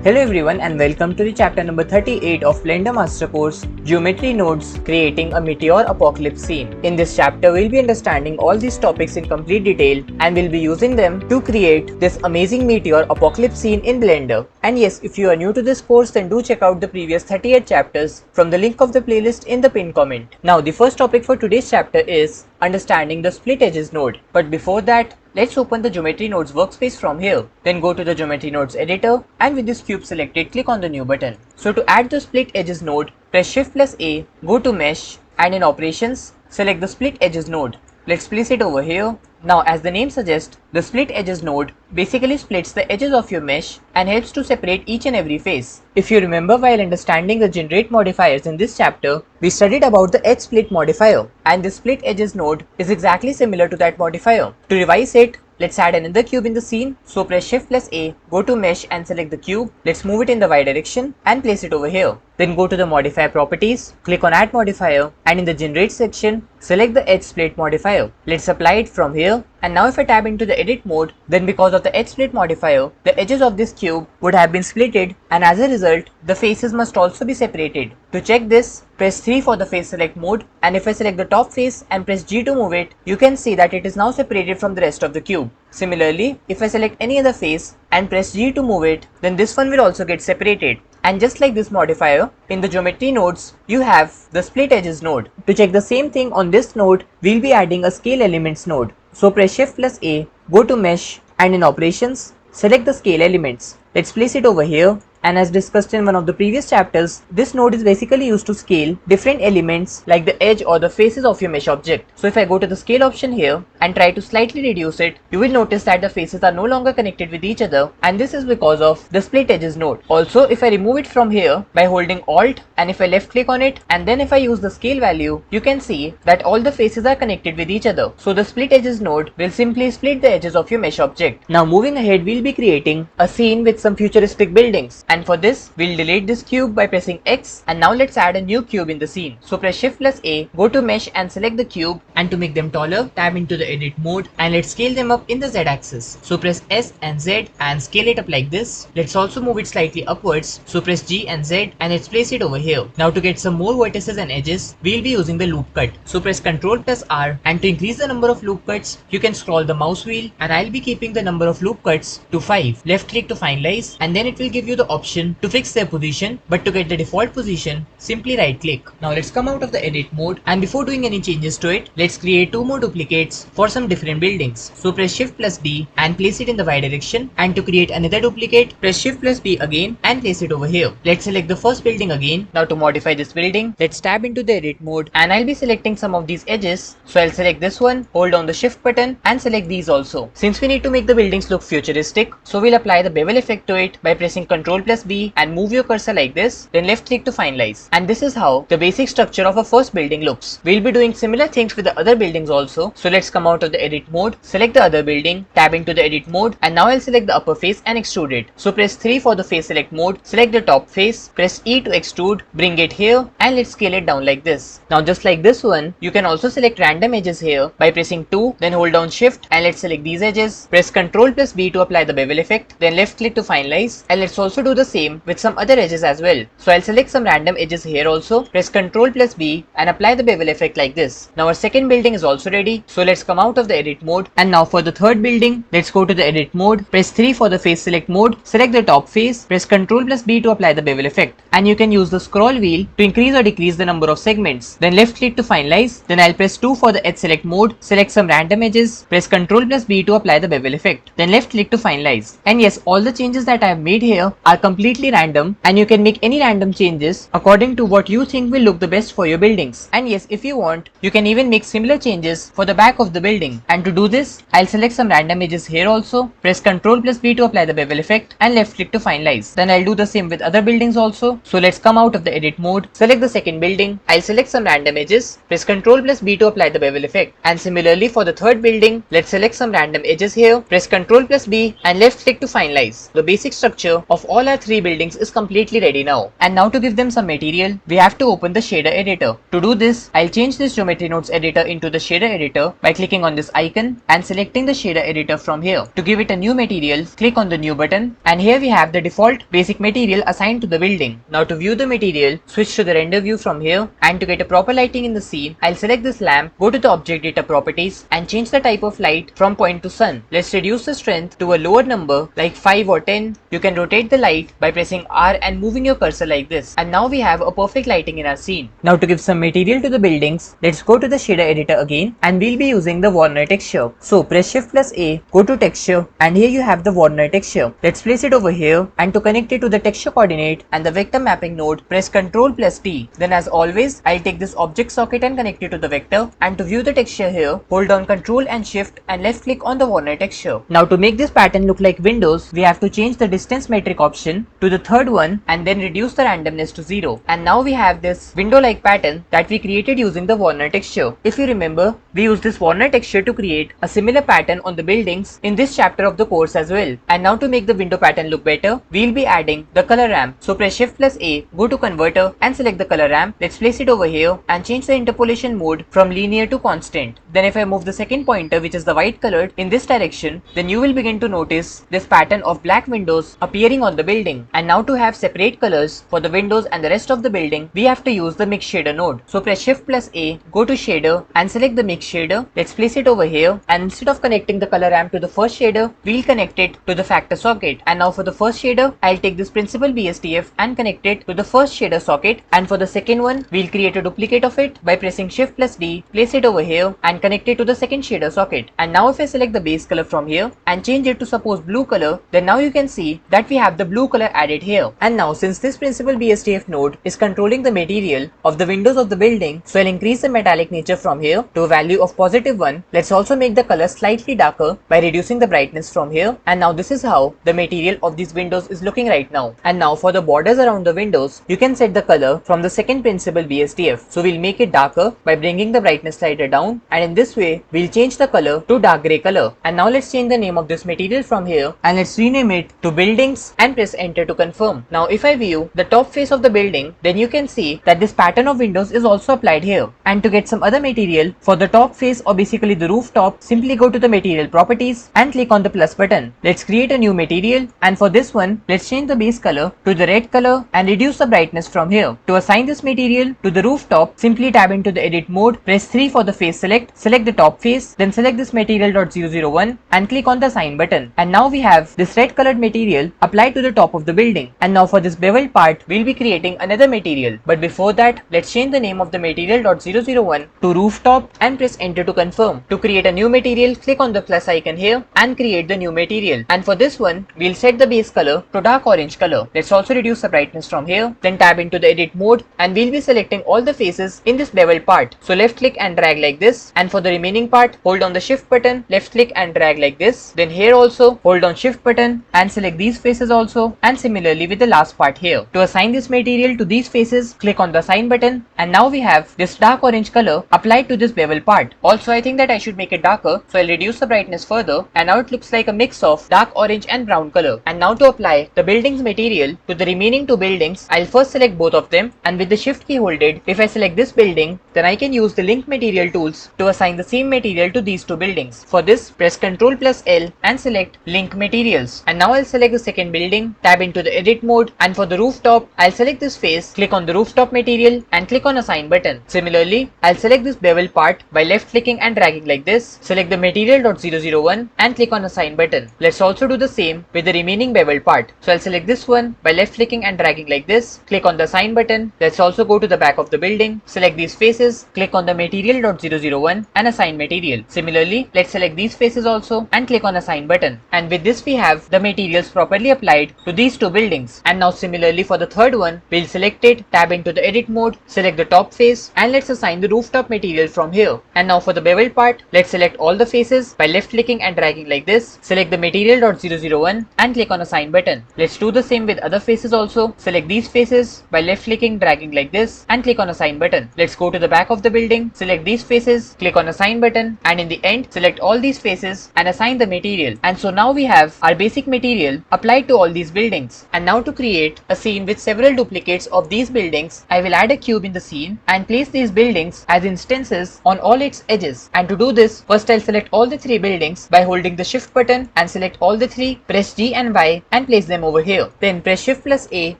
Hello everyone and welcome to the chapter number 38 of Blender Master Course Geometry Nodes Creating a Meteor Apocalypse Scene. In this chapter we'll be understanding all these topics in complete detail and we'll be using them to create this amazing meteor apocalypse scene in Blender. And yes, if you are new to this course then do check out the previous 38 chapters from the link of the playlist in the pinned comment. Now the first topic for today's chapter is understanding the split edges node. But before that, let's open the Geometry Nodes workspace from here. Then go to the Geometry Nodes editor and with this cube selected, click on the new button. So to add the split edges node, press Shift plus A, go to Mesh and in Operations, select the split edges node. Let's place it over here. Now as the name suggests, the split edges node basically splits the edges of your mesh and helps to separate each and every face. If you remember while understanding the generate modifiers in this chapter, we studied about the edge split modifier and the split edges node is exactly similar to that modifier. To revise it, let's add another cube in the scene. So press Shift plus A, go to Mesh and select the cube. Let's move it in the Y direction and place it over here. Then go to the modifier properties, click on add modifier and in the generate section, select the edge split modifier. Let's apply it from here. And now if I tab into the edit mode, then because of the edge split modifier, the edges of this cube would have been splitted and as a result, the faces must also be separated. To check this, press 3 for the face select mode and if I select the top face and press G to move it, you can see that it is now separated from the rest of the cube. Similarly, if I select any other face and press G to move it, then this one will also get separated. And just like this modifier, in the geometry nodes, you have the split edges node. To check the same thing on this node, we'll be adding a scale elements node. So press Shift plus A, go to Mesh and in Operations, select the scale elements. Let's place it over here. And as discussed in one of the previous chapters, this node is basically used to scale different elements like the edge or the faces of your mesh object. So if I go to the scale option here and try to slightly reduce it, you will notice that the faces are no longer connected with each other and this is because of the split edges node. Also, if I remove it from here by holding Alt and if I left click on it and then if I use the scale value, you can see that all the faces are connected with each other. So the split edges node will simply split the edges of your mesh object. Now moving ahead, we'll be creating a scene with some futuristic buildings. And for this, we'll delete this cube by pressing X and now let's add a new cube in the scene. So press Shift plus A, go to Mesh and select the cube and to make them taller, tab into the edit mode and let's scale them up in the Z axis. So press S and Z and scale it up like this. Let's also move it slightly upwards. So press G and Z and let's place it over here. Now to get some more vertices and edges, we'll be using the loop cut. So press Ctrl plus R and to increase the number of loop cuts, you can scroll the mouse wheel and I'll be keeping the number of loop cuts to 5. Left click to finalize and then it will give you the option to fix their position, but to get the default position, simply right click. Now let's come out of the edit mode and before doing any changes to it, let's create 2 more duplicates for some different buildings. So press Shift plus B and place it in the Y direction and to create another duplicate, press Shift plus B again and place it over here. Let's select the first building again. Now to modify this building, let's tab into the edit mode and I'll be selecting some of these edges. So I'll select this one, hold down the Shift button and select these also. Since we need to make the buildings look futuristic, so we'll apply the bevel effect to it by pressing Ctrl plus B and move your cursor like this, then left click to finalize. And this is how the basic structure of a first building looks. We'll be doing similar things with the other buildings also. So let's come out of the edit mode, select the other building, tab into the edit mode and now I'll select the upper face and extrude it. So press 3 for the face select mode, select the top face, press E to extrude, bring it here and let's scale it down like this. Now just like this one, you can also select random edges here by pressing 2, then hold down Shift and let's select these edges, press Ctrl plus B to apply the bevel effect, then left click to finalize and let's also do the same with some other edges as well. So I'll select some random edges here also, press Ctrl plus B and apply the bevel effect like this. Now our second building is also ready. So let's come out of the edit mode and now for the third building, let's go to the edit mode, press 3 for the face select mode, select the top face, press Ctrl plus B to apply the bevel effect and you can use the scroll wheel to increase or decrease the number of segments. Then left click to finalize, then I'll press 2 for the edge select mode, select some random edges, press Ctrl plus B to apply the bevel effect, then left click to finalize. And yes, all the changes that I have made here are completely random and you can make any random changes according to what you think will look the best for your buildings. And yes, if you want, you can even make similar changes for the back of the building. And to do this, I'll select some random edges here also, press Ctrl plus B to apply the bevel effect and left click to finalize. Then I'll do the same with other buildings also. So let's come out of the edit mode, select the second building, I'll select some random edges, press Ctrl plus B to apply the bevel effect. And similarly for the third building, let's select some random edges here, press Ctrl plus B and left click to finalize. The basic structure of all our three buildings is completely ready now. And now to give them some material, we have to open the shader editor. To do this, I'll change this geometry nodes editor into the shader editor by clicking on this icon and selecting the shader editor from here. To give it a new material, click on the new button, and here we have the default basic material assigned to the building. Now to view the material, switch to the render view from here, and to get a proper lighting in the scene, I'll select this lamp, go to the object data properties and change the type of light from point to sun. Let's reduce the strength to a lower number like 5 or 10. You can rotate the light by pressing R and moving your cursor like this. And now we have a perfect lighting in our scene. Now to give some material to the buildings, let's go to the shader editor again, and we'll be using the Warner texture. So press Shift plus A, go to texture, and here you have the Warner texture. Let's place it over here, and to connect it to the texture coordinate and the vector mapping node, press Ctrl plus T. Then as always, I'll take this object socket and connect it to the vector, and to view the texture here, hold down Ctrl and Shift and left click on the Warner texture. Now to make this pattern look like windows, we have to change the distance metric option to the third one and then reduce the randomness to 0. And now we have this window-like pattern that we created using the Warner texture. If you remember, we used this Warner texture to create a similar pattern on the buildings in this chapter of the course as well. And now to make the window pattern look better, we'll be adding the color ramp. So press Shift plus A, go to converter and select the color ramp. Let's place it over here and change the interpolation mode from linear to constant. Then if I move the second pointer, which is the white colored, in this direction, then you will begin to notice this pattern of black windows appearing on the building. And now to have separate colors for the windows and the rest of the building, we have to use the mix shader node. So press Shift plus A, go to shader and select the mix shader. Let's place it over here, and instead of connecting the color ramp to the first shader, we'll connect it to the factor socket. And now for the first shader, I'll take this principal BSDF and connect it to the first shader socket, and for the second one, we'll create a duplicate of it by pressing Shift plus D, place it over here and connect it to the second shader socket. And now if I select the base color from here and change it to suppose blue color, then now you can see that we have the blue color added here. And now since this principal BSDF node is controlling the material of the windows of the building, so I'll increase the metallic nature from here to a value of +1. Let's also make the color slightly darker by reducing the brightness from here. And now this is how the material of these windows is looking right now. And now for the borders around the windows, you can set the color from the second principal BSDF. So we'll make it darker by bringing the brightness slider down, and in this way we'll change the color to dark gray color. And now let's change the name of this material from here and let's rename it to buildings and press enter to confirm. Now if I view the top face of the building, then you can see that this pattern of windows is also applied here. And to get some other material for the top face, or basically the rooftop, simply go to the material properties and click on the plus button. Let's create a new material, and for this one, let's change the base color to the red color and reduce the brightness from here. To assign this material to the rooftop, simply tab into the edit mode, press 3 for the face select the top face, then select this material.001 and click on the assign button. And now we have this red colored material applied to the top of the building. And now for this beveled part, we'll be creating another material. But before that, let's change the name of the material.001 to rooftop and press enter to confirm. To create a new material, click on the plus icon here and create the new material. And for this one, we'll set the base color to dark orange color. Let's also reduce the brightness from here, then tab into the edit mode, and we'll be selecting all the faces in this beveled part. So left click and drag like this, and for the remaining part, hold on the shift button, left click and drag like this. Then here also, hold on shift button and select these faces also, and similarly with the last part here. To assign this material to these faces, click on the assign button, and now we have this dark orange color applied to this bevel part. Also, I think that I should make it darker, so I'll reduce the brightness further, and now it looks like a mix of dark orange and brown color. And now to apply the building's material to the remaining two buildings, I'll first select both of them, and with the shift key holded, if I select this building, then I can use the link material tools to assign the same material to these two buildings. For this, press Ctrl plus L and select link materials. And now I'll select the second building, tab into the edit mode, and for the rooftop, I'll select this face, click on the rooftop material and click on assign button. Similarly, I'll select this bevel part by left clicking and dragging like this, select the material.001 and click on assign button. Let's also do the same with the remaining bevel part. So I'll select this one by left clicking and dragging like this, click on the assign button. Let's also go to the back of the building, select these faces, click on the material.001 and assign material. Similarly, let's select these faces also and click on assign button. And with this we have the materials properly applied to these two buildings. And now similarly for the third one, we'll select it, tab into the edit mode, select the top face, and let's assign the rooftop material from here. And now for the bevel part, let's select all the faces by left clicking and dragging like this, select the material.001 and click on assign button. Let's do the same with other faces also, select these faces by left clicking, dragging like this and click on assign button. Let's go to the back of the building, select these faces, click on assign button, and in the end select all these faces and assign the material. And so now we have our basic material applied to all these buildings. buildings. And now to create a scene with several duplicates of these buildings, I will add a cube in the scene and place these buildings as instances on all its edges. And to do this, first I'll select all the three buildings by holding the shift button and select all the three, press G and Y and place them over here. Then press shift plus A,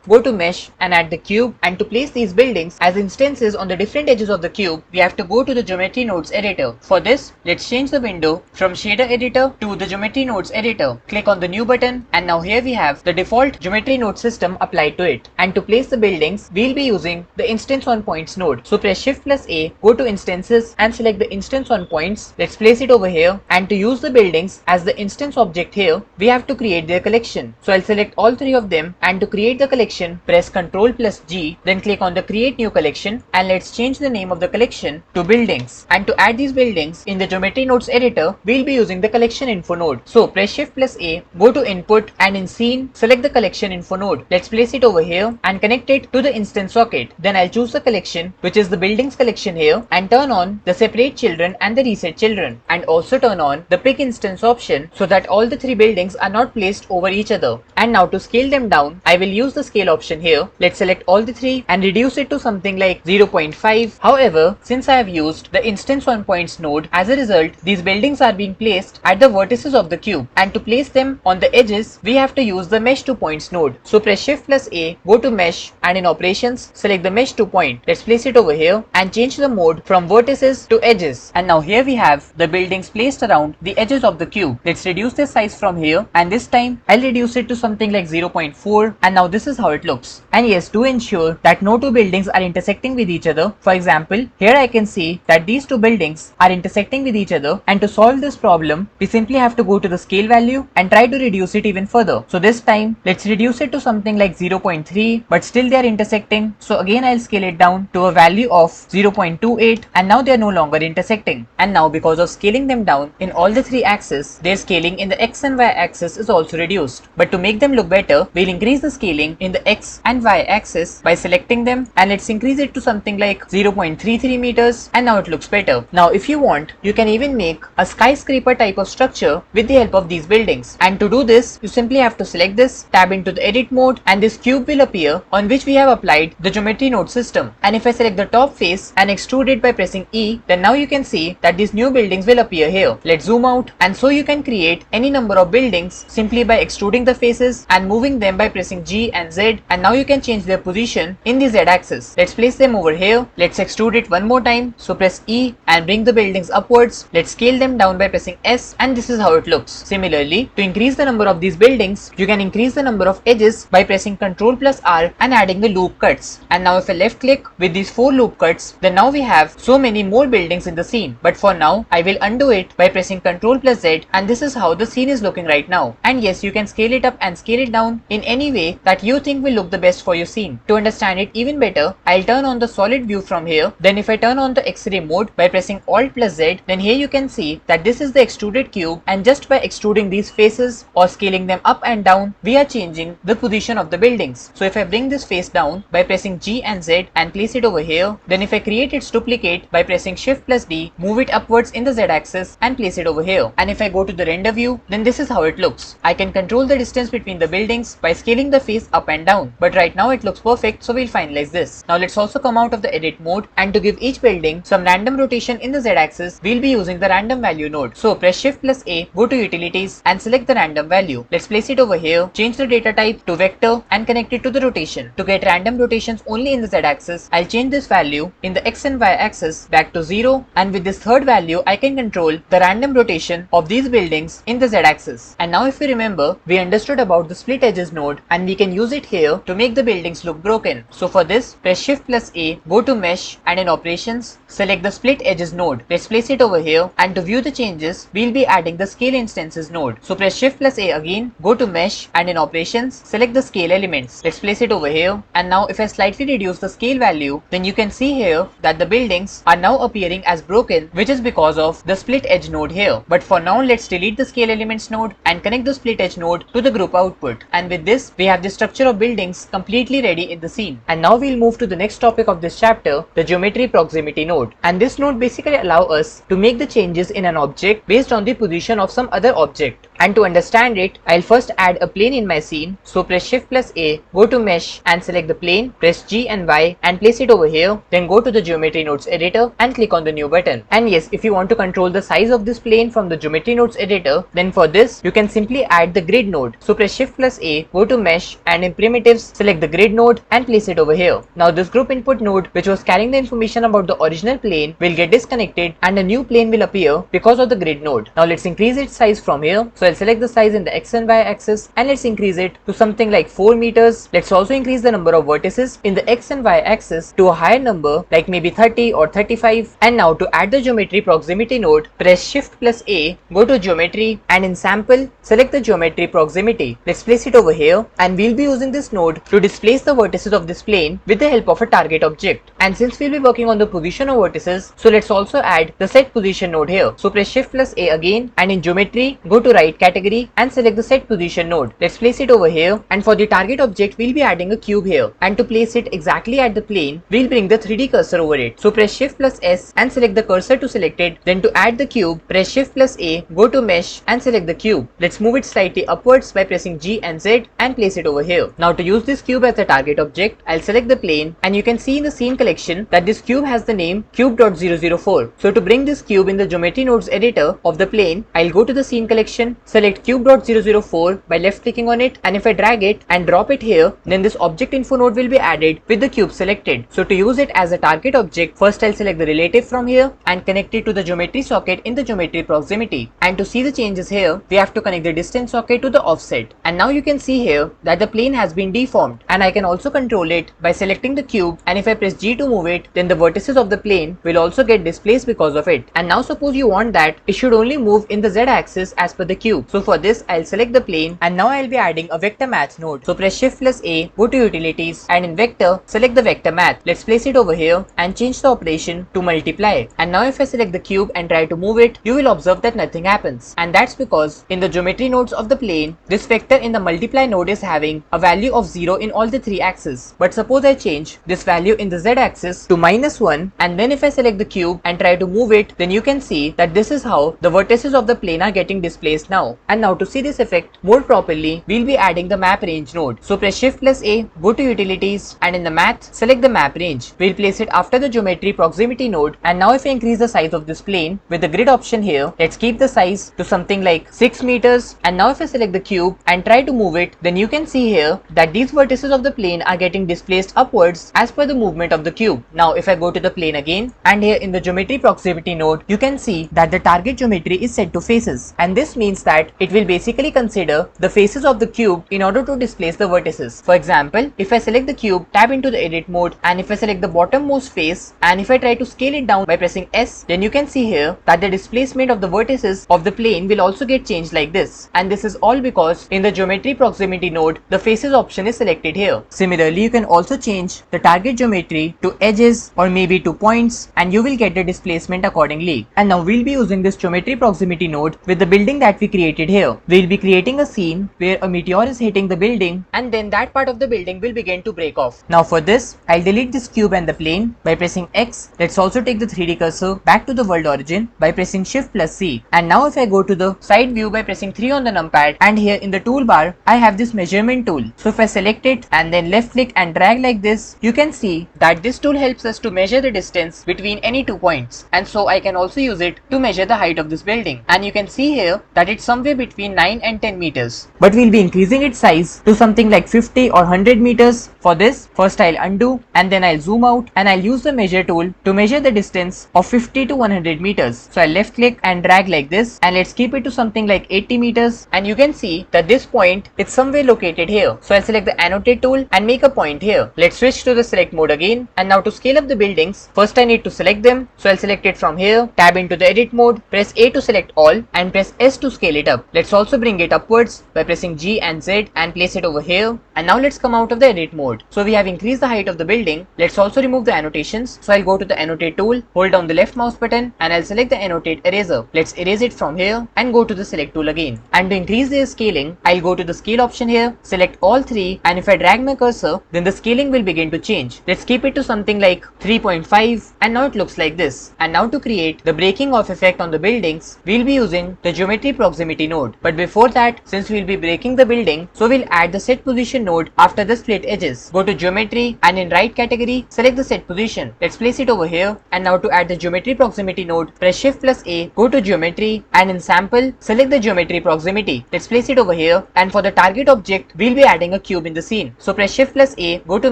go to mesh and add the cube, and to place these buildings as instances on the different edges of the cube, we have to go to the geometry nodes editor. For this, let's change the window from shader editor to the geometry nodes editor. Click on the new button, and now here we have the default geometry node system applied to it. And to place the buildings, we'll be using the instance on points node. So press shift plus A, go to instances and select the instance on points. Let's place it over here, and to use the buildings as the instance object here, we have to create their collection. So I'll select all three of them, and to create the collection, press Ctrl plus G, then click on the create new collection, and let's change the name of the collection to buildings. And to add these buildings in the geometry nodes editor, we'll be using the collection info node. So press shift plus A, go to input, and in scene, select the collection info node. Let's place it over here and connect it to the instance socket. Then I'll choose the collection, which is the buildings collection here, and turn on the separate children and the reset children, and also turn on the pick instance option so that all the three buildings are not placed over each other. And now to scale them down, I will use the scale option here. Let's select all the three and reduce it to something like 0.5. However, since I have used the instance on points node, as a result, these buildings are being placed at the vertices of the cube, and to place them on the edges, we have to use the mesh to points node. So press shift plus A, go to mesh, and in operations, select the mesh to point. Let's place it over here and change the mode from vertices to edges. And now here we have the buildings placed around the edges of the cube. Let's reduce their size from here, and this time I'll reduce it to something like 0.4, and now this is how it looks. And yes, to ensure that no two buildings are intersecting with each other, for example, here I can see that these two buildings are intersecting with each other, and to solve this problem, we simply have to go to the scale value and try to reduce it even further. So this time, let's reduce it to something like 0.3, but still they are intersecting. So again, I'll scale it down to a value of 0.28, and now they are no longer intersecting. And now because of scaling them down in all the three axes, their scaling in the X and Y axis is also reduced. But to make them look better, we'll increase the scaling in the X and Y axis by selecting them, and let's increase it to something like 0.33 meters, and now it looks better. Now if you want, you can even make a skyscraper type of structure with the help of these buildings. And to do this, you simply have to select this, tab into the edit mode, and this cube will appear on which we have applied the geometry node system. And if I select the top face and extrude it by pressing E, then now you can see that these new buildings will appear here. Let's zoom out, and so you can create any number of buildings simply by extruding the faces and moving them by pressing G and Z, and now you can change their position in the Z axis. Let's place them over here. Let's extrude it one more time. So press E and bring the buildings upwards. Let's scale them down by pressing S, and this is how it looks. Similarly, to increase the number of these buildings, you can increase the number of edges by pressing Ctrl plus R and adding the loop cuts. And now if I left click with these 4 loop cuts, then now we have so many more buildings in the scene. But for now, I will undo it by pressing Ctrl plus Z, and this is how the scene is looking right now. And yes, you can scale it up and scale it down in any way that you think will look the best for your scene. To understand it even better, I'll turn on the solid view from here. Then if I turn on the X-ray mode by pressing Alt plus Z, then here you can see that this is the extruded cube, and just by extruding these faces or scaling them up and down, we are changing the position of the buildings. So if I bring this face down by pressing G and Z and place it over here, then if I create its duplicate by pressing Shift plus D, move it upwards in the Z axis and place it over here. And if I go to the render view, then this is how it looks. I can control the distance between the buildings by scaling the face up and down. But right now it looks perfect, so we'll finalize this. Now let's also come out of the edit mode, and to give each building some random rotation in the Z axis, we'll be using the random value node. So press Shift plus A, go to utilities and select the random value. Let's place it over here, change the data type to vector and connect it to the rotation. To get random rotations only in the Z axis, I'll change this value in the X and Y axis back to 0, and with this third value, I can control the random rotation of these buildings in the Z axis. And now if you remember, we understood about the split edges node, and we can use it here to make the buildings look broken. So for this, press Shift plus A, go to mesh, and in operations, select the split edges node. Let's place it over here, and to view the changes, we'll be adding the scale instances node. So press Shift plus A again, go to mesh, and in operations, select the scale elements. Let's place it over here, and now if I slightly reduce the scale value, then you can see here that the buildings are now appearing as broken, which is because of the split edge node here. But for now, let's delete the scale elements node and connect the split edge node to the group output. And with this, we have the structure of buildings completely ready in the scene. And now we'll move to the next topic of this chapter, the geometry proximity node. And this node basically allows us to make the changes in an object based on the position of some other object. And to understand it, I'll first add a plane in my scene. So press Shift plus A, go to Mesh and select the plane, press G and Y and place it over here. Then go to the Geometry Nodes editor and click on the new button. And yes, if you want to control the size of this plane from the Geometry Nodes editor, then for this you can simply add the grid node. So press Shift plus A, go to Mesh and in primitives select the grid node and place it over here. Now this group input node, which was carrying the information about the original plane, will get disconnected and a new plane will appear because of the grid node. Now let's increase its size from here. So I'll select the size in the X and Y axis and let's increase it to something like 4 meters. Let's also increase the number of vertices in the X and Y axis to a higher number, like maybe 30 or 35. And now to add the geometry proximity node, press Shift plus A, go to geometry and in sample select the geometry proximity. Let's place it over here and we'll be using this node to displace the vertices of this plane with the help of a target object. And since we'll be working on the position of vertices, so let's also add the set position node here. So press Shift plus A again and in geometry go to right category and select the set position node. Let's place it over here, and for the target object we'll be adding a cube here, and to place it exactly at the plane we'll bring the 3D cursor over it. So press Shift plus S and select the cursor to selected. Then to add the cube, press Shift plus A, go to Mesh and select the cube. Let's move it slightly upwards by pressing G and Z and place it over here. Now to use this cube as a target object, I'll select the plane and you can see in the scene collection that this cube has the name cube.004. So to bring this cube in the geometry nodes editor of the plane, I'll go to the scene collection, select cube.004 by left clicking on it, and if I drag it and drop it here, then this object info node will be added with the cube selected. So to use it as a target object, first I'll select the relative from here and connect it to the geometry socket in the geometry proximity. And to see the changes here, we have to connect the distance socket to the offset. And now you can see here that the plane has been deformed, and I can also control it by selecting the cube, and if I press G to move it, then the vertices of the plane will also get displaced because of it. And now suppose you want that it should only move in the Z axis as per the cube. So for this I'll select the plane and now I'll be adding a vector math node. So press Shift plus A, go to utilities and in vector select the vector math. Let's place it over here and change the operation to multiply. And now if I select the cube and try to move it, you will observe that nothing happens. And that's because in the geometry nodes of the plane, this vector in the multiply node is having a value of 0 in all the 3 axes. But suppose I change this value in the Z axis to -1, and then if I select the cube and try to move it, then you can see that this is how the vertices of the plane are getting displaced now. And now to see this effect more properly, we'll be adding the map range node. So press Shift plus A, go to utilities and in the math select the map range. We'll place it after the geometry proximity node. And now if I increase the size of this plane with the grid option here, let's keep the size to something like 6 meters. And now if I select the cube and try to move it, then you can see here that these vertices of the plane are getting displaced upwards as per the movement of the cube. Now if I go to the plane again, and here in the geometry proximity node, you can see that the target geometry is set to faces, and this means that it will basically consider the faces of the cube in order to displace the vertices. For example, if I select the cube, tab into the edit mode, and if I select the bottommost face, and if I try to scale it down by pressing S, then you can see here that the displacement of the vertices of the plane will also get changed like this. And this is all because in the geometry proximity node, the faces option is selected here. Similarly, you can also change the target geometry to edges or maybe to points, and you will get the displacement accordingly. And now we'll be using this geometry proximity node with the building that we created here. We'll be creating a scene where a meteor is hitting the building, and then that part of the building will begin to break off. Now for this, I'll delete this cube and the plane by pressing X. Let's also take the 3D cursor back to the world origin by pressing Shift plus C. And now if I go to the side view by pressing 3 on the numpad, and here in the toolbar, I have this measurement tool. So if I select it and then left click and drag like this, you can see that this tool helps us to measure the distance between any 2 points. And so I can also use it to measure the height of this building. And you can see here that it's somewhere between 9 and 10 meters. But we'll be increasing its size to something like 50 or 100 meters. For this, first I'll undo and then I'll zoom out, and I'll use the measure tool to measure the distance of 50 to 100 meters. So I'll left click and drag like this, and let's keep it to something like 80 meters. And you can see that this point is somewhere located here. So I'll select the annotate tool and make a point here. Let's switch to the select mode again. And now to scale up the buildings, first I need to select them. So I'll select it from here, tab into the edit mode, press A to select all, and press S to scale it up. Let's also bring it upwards by pressing G and Z and place it over here. And now let's come out of the edit mode. So we have increased the height of the building. Let's also remove the annotations. So I'll go to the annotate tool, hold down the left mouse button, and I'll select the annotate eraser. Let's erase it from here and go to the select tool again. And to increase the scaling, I'll go to the scale option here, select all 3, and if I drag my cursor, then the scaling will begin to change. Let's keep it to something like 3.5, and now it looks like this. And now to create the breaking off effect on the buildings, we'll be using the geometry proximity node. But before that, since we'll be breaking the building, so we'll add the set position node after the split edges. Go to geometry and in right category, select the set position. Let's place it over here. And now to add the geometry proximity node, press shift plus A, go to geometry and in sample, select the geometry proximity. Let's place it over here. And for the target object, we'll be adding a cube in the scene. So press shift plus A, go to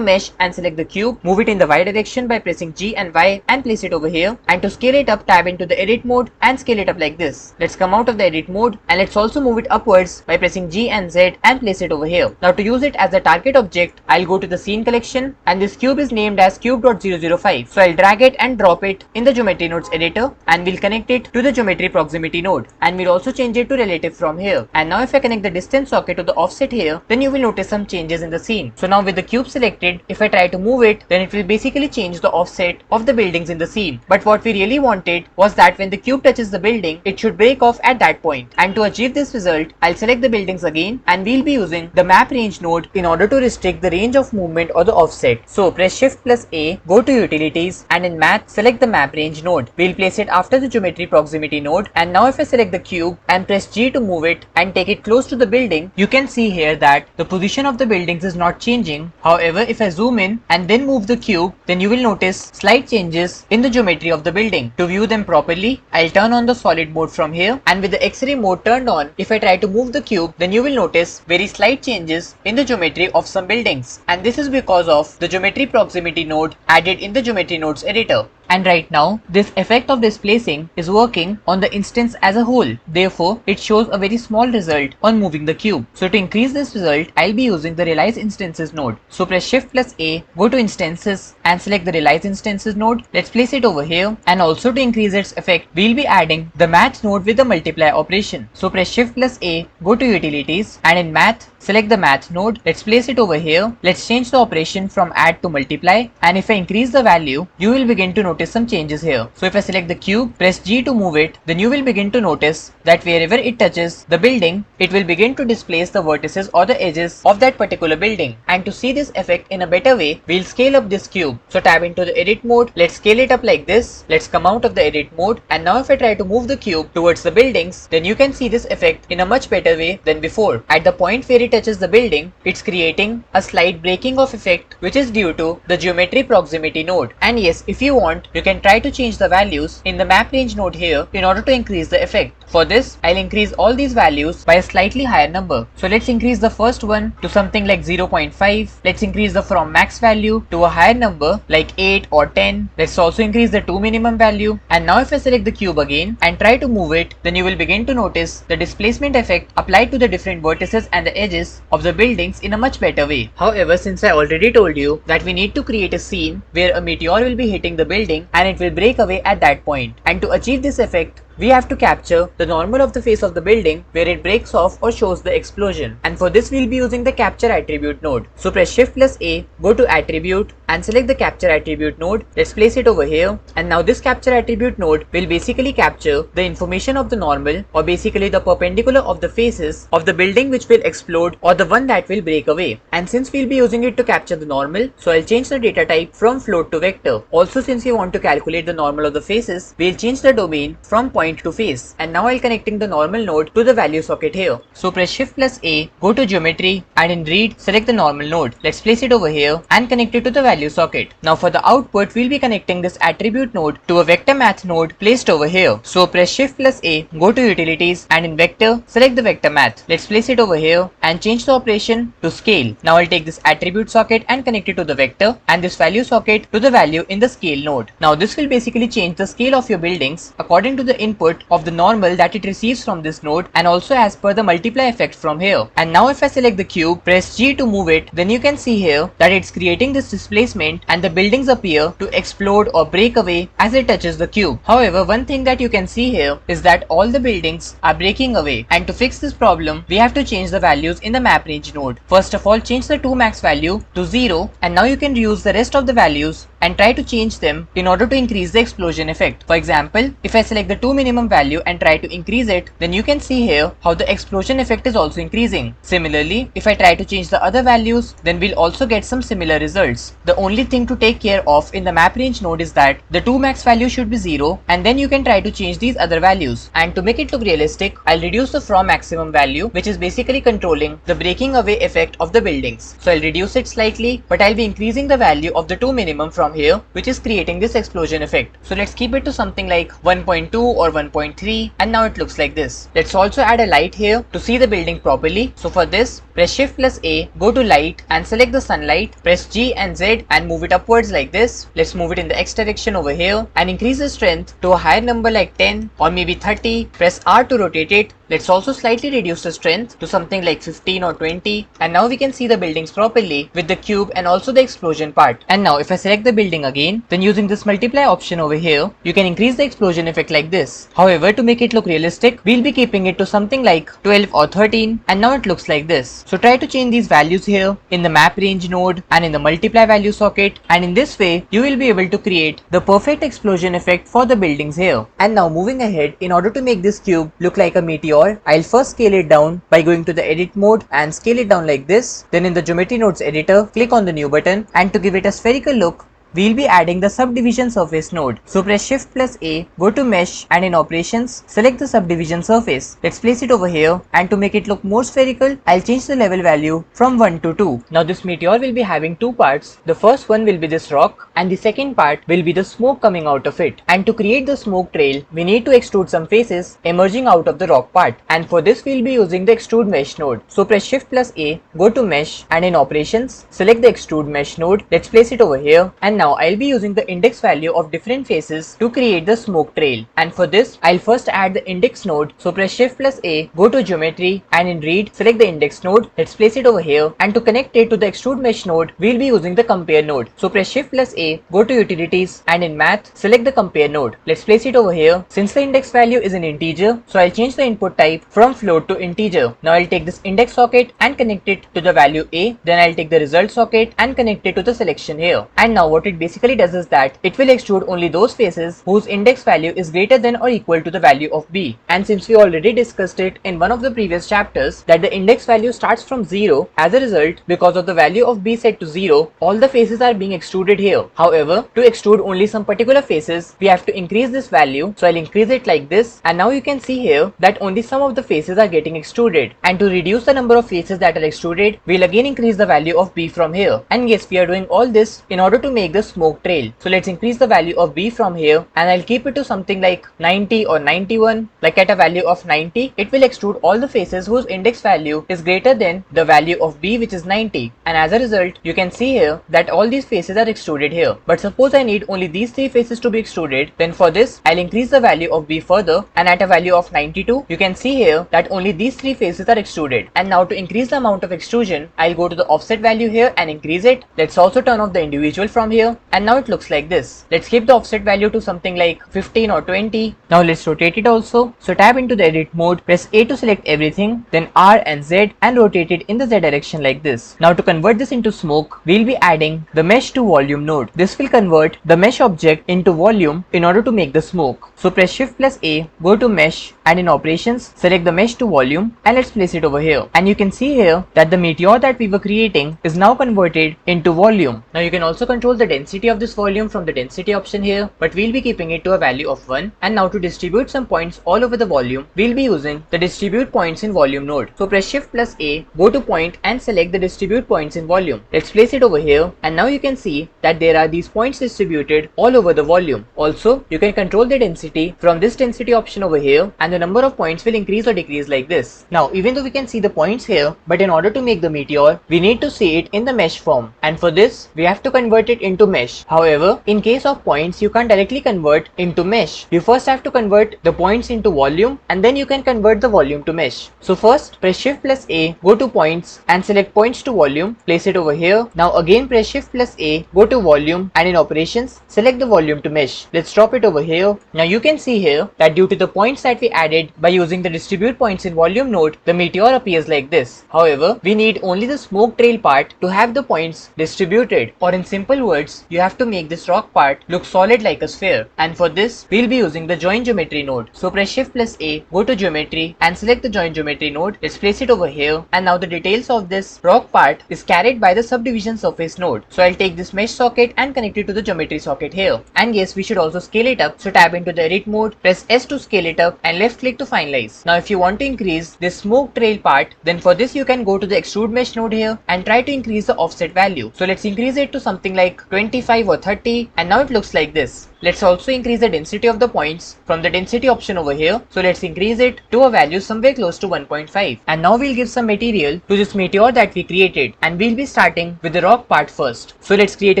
mesh and select the cube. Move it in the Y direction by pressing G and Y and place it over here. And to scale it up, tab into the edit mode and scale it up like this. Let's come out of the edit mode and let's also move it upwards by pressing G and Z and place it over here. Now to use it as a target object, I'll go to the scene collection and this cube is named as cube.005. So I'll drag it and drop it in the geometry nodes editor and we'll connect it to the geometry proximity node, and we'll also change it to relative from here. And now if I connect the distance socket to the offset here, then you will notice some changes in the scene. So now with the cube selected, if I try to move it, then it will basically change the offset of the buildings in the scene. But what we really wanted was that when the cube touches the building, it should break off at that point. And to achieve this result, I'll select the buildings again and we'll be using the map range node in order to restrict the range of movement or the offset. So press shift plus A, go to utilities and in math, select the map range node. We'll place it after the geometry proximity node. And now if I select the cube and press G to move it and take it close to the building, you can see here that the position of the buildings is not changing. However, if I zoom in and then move the cube, then you will notice slight changes in the geometry of the building. To view them properly, I'll turn on the solid mode from here, and with the X-ray mode turned on, if I try to move the cube, then you will notice very slight changes in the geometry of some buildings. And this is because of the geometry proximity node added in the geometry nodes editor. And right now, this effect of displacing is working on the instance as a whole. Therefore, it shows a very small result on moving the cube. So to increase this result, I'll be using the realize instances node. So press shift plus A, go to instances and select the realize instances node. Let's place it over here. And also to increase its effect, we'll be adding the math node with the multiply operation. So press shift plus A, go to utilities and in math, select the math node. Let's place it over here. Let's change the operation from add to multiply. And if I increase the value, you will begin to notice some changes here. So if I select the cube, press G to move it, then you will begin to notice that wherever it touches the building, it will begin to displace the vertices or the edges of that particular building. And to see this effect in a better way, we'll scale up this cube. So tab into the edit mode. Let's scale it up like this. Let's come out of the edit mode. And now if I try to move the cube towards the buildings, then you can see this effect in a much better way than before. At the point where it touches the building, it's creating a slight breaking of effect, which is due to the geometry proximity node. And yes, if you want, you can try to change the values in the map range node here in order to increase the effect. For this, I'll increase all these values by a slightly higher number. So let's increase the first one to something like 0.5. Let's increase the from max value to a higher number like 8 or 10. Let's also increase the to minimum value. And now if I select the cube again and try to move it, then you will begin to notice the displacement effect applied to the different vertices and the edges of the buildings in a much better way. However, since I already told you that we need to create a scene where a meteor will be hitting the building and it will break away at that point. And to achieve this effect, we have to capture the normal of the face of the building where it breaks off or shows the explosion. And for this, we'll be using the capture attribute node. So press shift plus A, go to attribute and select the capture attribute node. Let's place it over here. And now this capture attribute node will basically capture the information of the normal, or basically the perpendicular of the faces of the building which will explode or the one that will break away. And since we'll be using it to capture the normal, so I'll change the data type from float to vector. Also, since we want to calculate the normal of the faces, we'll change the domain from point to face. And now I'll connecting the normal node to the value socket here. So press shift plus A, go to geometry and in read, select the normal node. Let's place it over here and connect it to the value socket. Now for the output, we'll be connecting this attribute node to a vector math node placed over here. So press shift plus A, go to utilities and in vector, select the vector math. Let's place it over here and change the operation to scale. Now I'll take this attribute socket and connect it to the vector and this value socket to the value in the scale node. Now this will basically change the scale of your buildings according to the input of the normal that it receives from this node and also as per the multiply effect from here. And now if I select the cube, press G to move it, then you can see here that it's creating this displacement and the buildings appear to explode or break away as it touches the cube. However, one thing that you can see here is that all the buildings are breaking away, and to fix this problem, we have to change the values in the map range node. First of all, change the to max value to 0, and now you can reuse the rest of the values and try to change them in order to increase the explosion effect. For example, if I select the 2 minimum value and try to increase it, then you can see here how the explosion effect is also increasing. Similarly, if I try to change the other values, then we'll also get some similar results. The only thing to take care of in the map range node is that the 2 max value should be 0, and then you can try to change these other values. And to make it look realistic, I'll reduce the from maximum value, which is basically controlling the breaking away effect of the buildings. So I'll reduce it slightly, but I'll be increasing the value of the 2 minimum from here, which is creating this explosion effect. So let's keep it to something like 1.2 or 1.3, and now it looks like this. Let's also add a light here to see the building properly. So for this, press Shift plus A, go to light and select the sunlight, press G and Z and move it upwards like this. Let's move it in the X direction over here and increase the strength to a higher number like 10 or maybe 30. Press R to rotate it. Let's also slightly reduce the strength to something like 15 or 20, and now we can see the buildings properly with the cube and also the explosion part. And now if I select the building again, then using this multiply option over here, you can increase the explosion effect like this. However, to make it look realistic, we'll be keeping it to something like 12 or 13, and now it looks like this. So try to change these values here in the map range node and in the multiply value socket, and in this way you will be able to create the perfect explosion effect for the buildings here. And now moving ahead, in order to make this cube look like a meteor, I'll first scale it down by going to the edit mode and scale it down like this. Then in the geometry nodes editor, click on the new button, and to give it a spherical look, we'll be adding the subdivision surface node. So press Shift plus A, go to mesh, and in operations, select the subdivision surface. Let's place it over here, and to make it look more spherical, I'll change the level value from 1 to 2. Now this meteor will be having two parts. The first one will be this rock, and the second part will be the smoke coming out of it. And to create the smoke trail, we need to extrude some faces emerging out of the rock part. And for this, we'll be using the extrude mesh node. So press Shift plus A, go to mesh, and in operations, select the extrude mesh node. Let's place it over here, and now I'll be using the index value of different faces to create the smoke trail. And for this, I'll first add the index node. So press Shift plus A, go to geometry, and in read, select the index node. Let's place it over here, and to connect it to the extrude mesh node, we'll be using the compare node. So press Shift plus A, go to utilities, and in math, select the compare node. Let's place it over here. Since the index value is an integer, so I'll change the input type from float to integer. Now I'll take this index socket and connect it to the value A. Then I'll take the result socket and connect it to the selection here. And now what it basically does is that it will extrude only those faces whose index value is greater than or equal to the value of B. And since we already discussed it in one of the previous chapters that the index value starts from 0, as a result, because of the value of B set to 0, all the faces are being extruded here. However, to extrude only some particular faces, we have to increase this value. So I'll increase it like this, and now you can see here that only some of the faces are getting extruded. And to reduce the number of faces that are extruded, we'll again increase the value of B from here. And yes, we are doing all this in order to make the smoke trail. So let's increase the value of B from here, and I'll keep it to something like 90 or 91. Like at a value of 90, it will extrude all the faces whose index value is greater than the value of B, which is 90. And as a result, you can see here that all these faces are extruded here. But suppose I need only these three faces to be extruded, then for this, I'll increase the value of B further, and at a value of 92, you can see here that only these three faces are extruded. And now to increase the amount of extrusion, I'll go to the offset value here and increase it. Let's also turn off the individual from here, and now it looks like this. Let's keep the offset value to something like 15 or 20. Now let's rotate it also. So tab into the edit mode, press A to select everything, then R and Z, and rotate it in the Z direction like this. Now to convert this into smoke, we'll be adding the mesh to volume node. This will convert the mesh object into volume in order to make the smoke. So press Shift plus A, go to mesh, and in operations, select the mesh to volume, and let's place it over here. And you can see here that the meteor that we were creating is now converted into volume. Now you can also control the density of this volume from the density option here, but we'll be keeping it to a value of 1. And now to distribute some points all over the volume, we'll be using the distribute points in volume node. So press Shift plus A, go to point, and select the distribute points in volume. Let's place it over here, and now you can see that there are these points distributed all over the volume. Also, you can control the density from this density option over here, and the number of points will increase or decrease like this. Now, even though we can see the points here, but in order to make the meteor, we need to see it in the mesh form. And for this, we have to convert it into mesh. However, in case of points, you can't directly convert into mesh. You first have to convert the points into volume, and then you can convert the volume to mesh. So first, press Shift plus A, go to points, and select points to volume, place it over here. Now again press Shift plus A, go to volume, and in operations, select the volume to mesh. Let's drop it over here. Now you can see here that due to the points that we added added by using the distribute points in volume node, the meteor appears like this. However, we need only the smoke trail part to have the points distributed, or in simple words, you have to make this rock part look solid like a sphere. And for this, we'll be using the join geometry node. So press Shift plus A, go to geometry and select the join geometry node. Let's place it over here. And now the details of this rock part is carried by the subdivision surface node. So I'll take this mesh socket and connect it to the geometry socket here. And yes, we should also scale it up. So tab into the edit mode, press S to scale it up and left click to finalize. Now if you want to increase this smoke trail part, then for this you can go to the extrude mesh node here and try to increase the offset value. So let's increase it to something like 25 or 30, and now it looks like this. Let's also increase the density of the points from the density option over here. So let's increase it to a value somewhere close to 1.5. And now we'll give some material to this meteor that we created, and we'll be starting with the rock part first. So let's create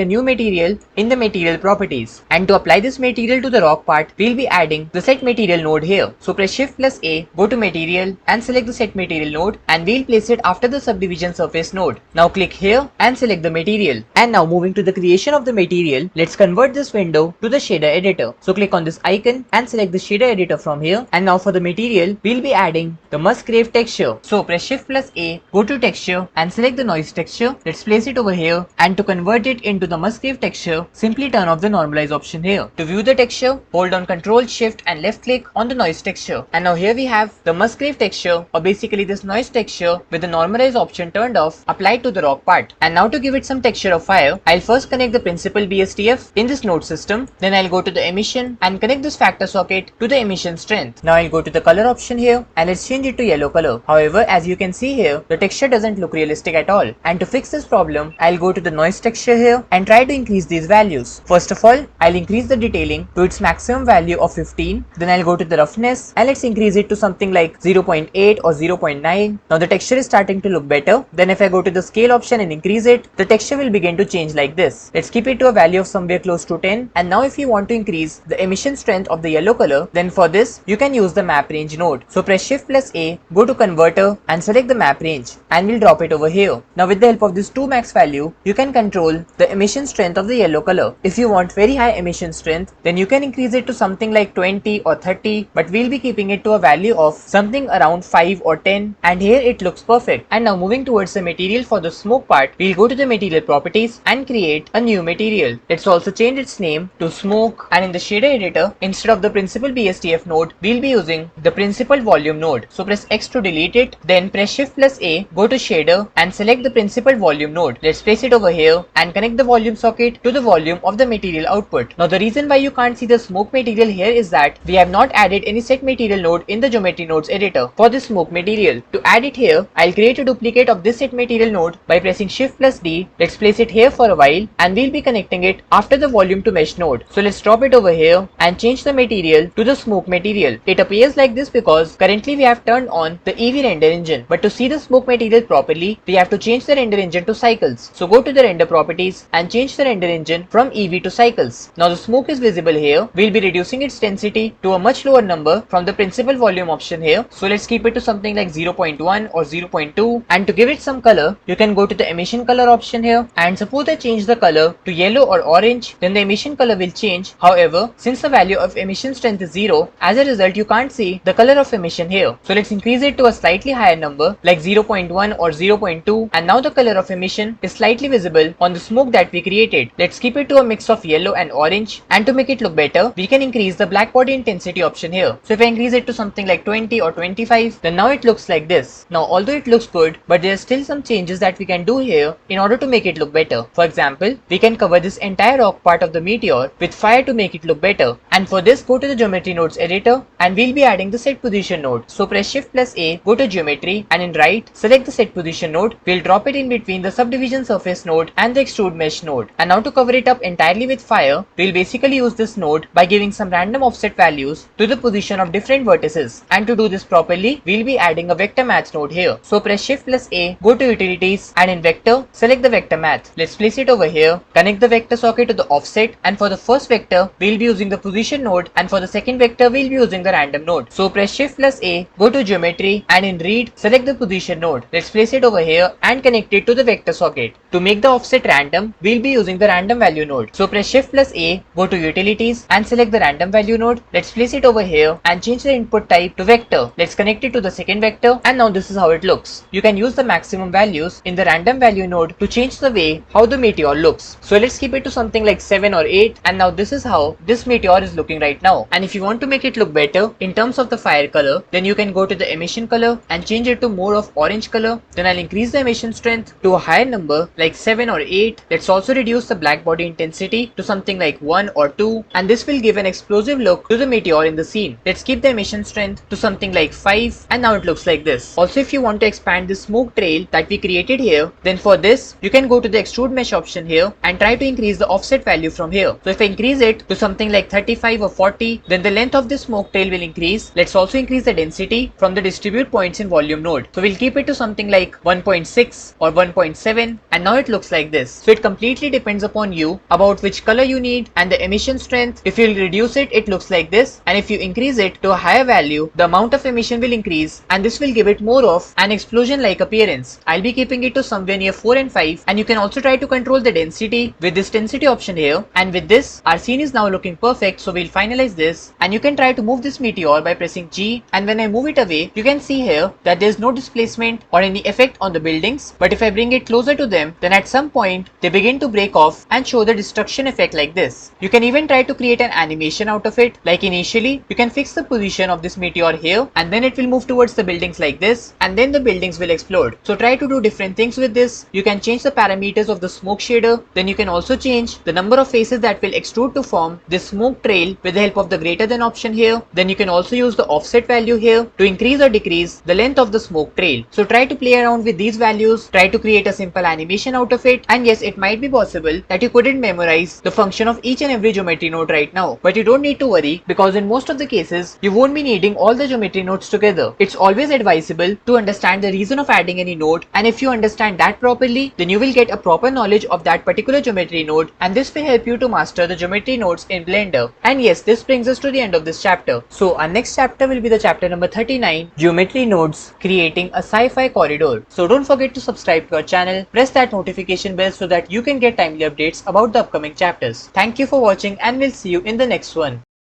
a new material in the material properties. And to apply this material to the rock part, we'll be adding the set material node here. So press Shift plus A, go to material and select the set material node, and we'll place it after the subdivision surface node. Now click here and select the material. And now moving to the creation of the material, let's convert this window to the shader editor. So click on this icon and select the shader editor from here. And now for the material, we'll be adding the Musgrave texture. So press Shift plus A, go to texture and select the noise texture. Let's place it over here. And to convert it into the Musgrave texture, simply turn off the normalize option here. To view the texture, hold on Ctrl Shift and left click on the noise texture. And now here we have the Musgrave texture, or basically this noise texture with the normalize option turned off, applied to the rock part. And now to give it some texture of fire, I'll first connect the principal BSTF in this node system. Then I'll go to the emission and connect this factor socket to the emission strength. Now I'll go to the color option here and let's change it to yellow color. However, as you can see here, the texture doesn't look realistic at all. And to fix this problem, I'll go to the noise texture here and try to increase these values. First of all, I'll increase the detailing to its maximum value of 15. Then I'll go to the roughness and let's increase it to something like 0.8 or 0.9. Now the texture is starting to look better. Then if I go to the scale option and increase it, the texture will begin to change like this. Let's keep it to a value of somewhere close to 10. And now if you want to increase the emission strength of the yellow color, then for this you can use the map range node. So press Shift plus A, go to converter and select the map range, and we'll drop it over here. Now with the help of this 2 max value, you can control the emission strength of the yellow color. If you want very high emission strength, then you can increase it to something like 20 or 30, but we'll be keeping it to a value of something around 5 or 10, and here it looks perfect. And now moving towards the material for the smoke part, we'll go to the material properties and create a new material. Let's also change its name to smoke, and in the shader editor, instead of the principal BSTF node, we'll be using the principal volume node. So press X to delete it, then press Shift plus A, go to shader and select the principal volume node. Let's place it over here and connect the volume socket to the volume of the material output. Now the reason why you can't see the smoke material here is that we have not added any set material node in the geometry nodes editor for this smoke material. To add it here, I'll create a duplicate of this set material node by pressing Shift plus D. Let's place it here for a while, and we'll be connecting it after the volume to mesh node. So let's drop it over here and change the material to the smoke material. It appears like this because currently we have turned on the Eevee render engine, but to see the smoke material properly, we have to change the render engine to cycles. So go to the render properties and change the render engine from Eevee to cycles. Now the smoke is visible here. We'll be reducing its density to a much lower number from the principal volume option here. So let's keep it to something like 0.1 or 0.2, and to give it some color, you can go to the emission color option here, and suppose I change the color to yellow or orange, then the emission color will change. However, since the value of emission strength is 0, as a result you can't see the color of emission here. So let's increase it to a slightly higher number like 0.1 or 0.2, and now the color of emission is slightly visible on the smoke that we created. Let's keep it to a mix of yellow and orange, and to make it look better, we can increase the black body intensity option here. So if I increase it to something like 20 or 25, then now it looks like this. Now although it looks good, but there are still some changes that we can do here in order to make it look better. For example, we can cover this entire rock part of the meteor with fire to make it look better. And for this, go to the geometry nodes editor, and we'll be adding the set position node. So press Shift plus A, go to geometry, and in right, select the set position node. We'll drop it in between the subdivision surface node and the extrude mesh node. And now to cover it up entirely with fire, we'll basically use this node by giving some random offset values to the position of different vertices. And to do this properly, we'll be adding a vector math node here. So press Shift plus A, go to utilities, and in vector, select the vector math. Let's place it over here, connect the vector socket to the offset, and for the first vector, we'll be using the position node, and for the second vector, we'll be using the random node. So press Shift plus A, go to geometry, and in read, select the position node. Let's place it over here and connect it to the vector socket. To make the offset random, we'll be using the random value node. So press Shift plus A, go to utilities, and select the random value node. Let's place it over here and change the input type to vector. Let's connect it to the second vector, and now this is how it looks. You can use the maximum values in the random value node to change the way how the meteor looks. So let's keep it to something like 7 or 8, and now this is how this meteor is looking right now. And if you want to make it look better in terms of the fire color, then you can go to the emission color and change it to more of orange color. Then I'll increase the emission strength to a higher number like 7 or 8. Let's also reduce the black body intensity to something like 1 or 2, and this will give an explosive look to the meteor in the scene. Let's keep the emission strength to something like 5, and now it looks like this. Also, if you want to expand the smoke trail that we created here, then for this you can go to the extrude mesh option here and try to increase the offset value from here. So if I increase it to something like 35 or 40, then the length of this smoke trail will increase. Let's also increase the density from the distribute points in volume node. So we'll keep it to something like 1.6 or 1.7, and now it looks like this. So it completely depends upon you about which color you need and the emission strength. If you reduce it, it looks like this, and if you increase it to a higher value, the amount of emission will increase, and this will give it more of an explosion like appearance. I'll be keeping it to somewhere near 4 and 5, and you can also try to control the density with this density option here. And with this, our scene is now looking perfect, so we'll finalize this, and you can try to move this meteor by pressing G, and when I move it away, you can see here that there's no displacement or any effect on the buildings, but if I bring it closer to them, then at some point they begin to break off and show the destruction effect like this. You can even try to create an animation out of it, like initially you can fix the position of this meteor here, and then it will move towards the buildings like this, and then the buildings will explode. So try to do different things with this. You can change the parameters of the smoke shader, then you can also change the number of faces that will extrude to form this smoke trail with the help of the greater than option here. Then you can also use the offset value here to increase or decrease the length of the smoke trail. So try to play around with these values, try to create a simple animation out of it, and yes, it might be possible that you couldn't memorize the function of each and every geometry node right now, but you don't need to worry, because in most of the cases you won't be needing all the geometry nodes together. It's always advisable to understand the reason of adding any node, and if you understand that properly, then you will get a proper knowledge of that particular geometry node, and this will help you to master the geometry nodes in Blender. And yes, this brings us to the end of this chapter. So our next chapter will be the chapter number 39, Geometry Nodes, Creating a Sci-Fi Corridor. So don't forget to subscribe to our channel, press that notification bell so that you can get timely updates about the upcoming chapters. Thank you for watching, and we'll see you in the next one.